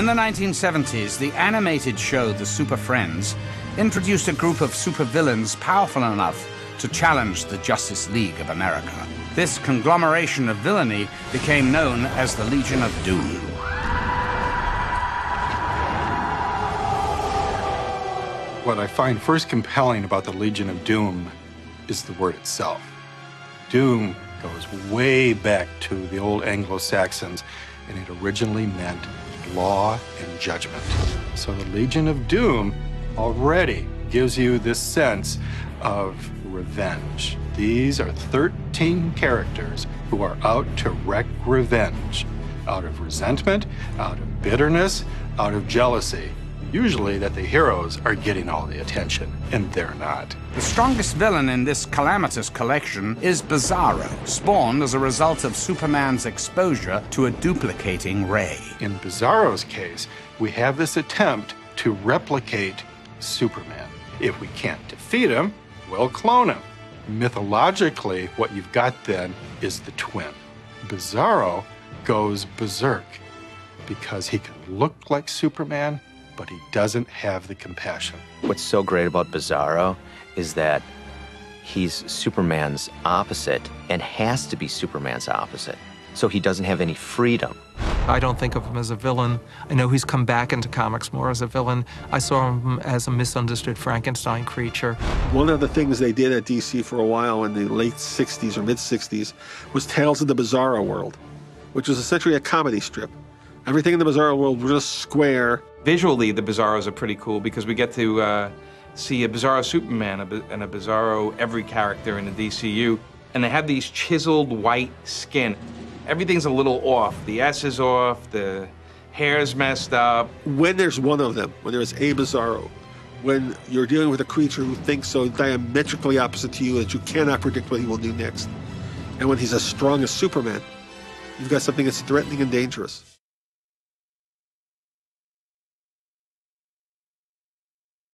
In the 1970s, the animated show The Super Friends introduced a group of supervillains powerful enough to challenge the Justice League of America. This conglomeration of villainy became known as the Legion of Doom. What I find first compelling about the Legion of Doom is the word itself. Doom goes way back to the old Anglo-Saxons, and it originally meant law and judgment. So the Legion of Doom already gives you this sense of revenge. These are 13 characters who are out to wreak revenge, out of resentment, out of bitterness, out of jealousy. Usually that the heroes are getting all the attention, and they're not. The strongest villain in this calamitous collection is Bizarro, spawned as a result of Superman's exposure to a duplicating ray. In Bizarro's case, we have this attempt to replicate Superman. If we can't defeat him, we'll clone him. Mythologically, what you've got then is the twin. Bizarro goes berserk because he can look like Superman, but he doesn't have the compassion. What's so great about Bizarro is that he's Superman's opposite and has to be Superman's opposite. So he doesn't have any freedom. I don't think of him as a villain. I know he's come back into comics more as a villain. I saw him as a misunderstood Frankenstein creature. One of the things they did at DC for a while in the late 60s or mid-60s was Tales of the Bizarro World, which was essentially a comedy strip. Everything in the Bizarro world was just square. Visually, the Bizarros are pretty cool because we get to see a Bizarro Superman and a Bizarro every character in the DCU. And they have these chiseled white skin. Everything's a little off. The S is off, the hair's messed up. When there's one of them, when there's a Bizarro, when you're dealing with a creature who thinks so diametrically opposite to you that you cannot predict what he will do next, and when he's as strong as Superman, you've got something that's threatening and dangerous.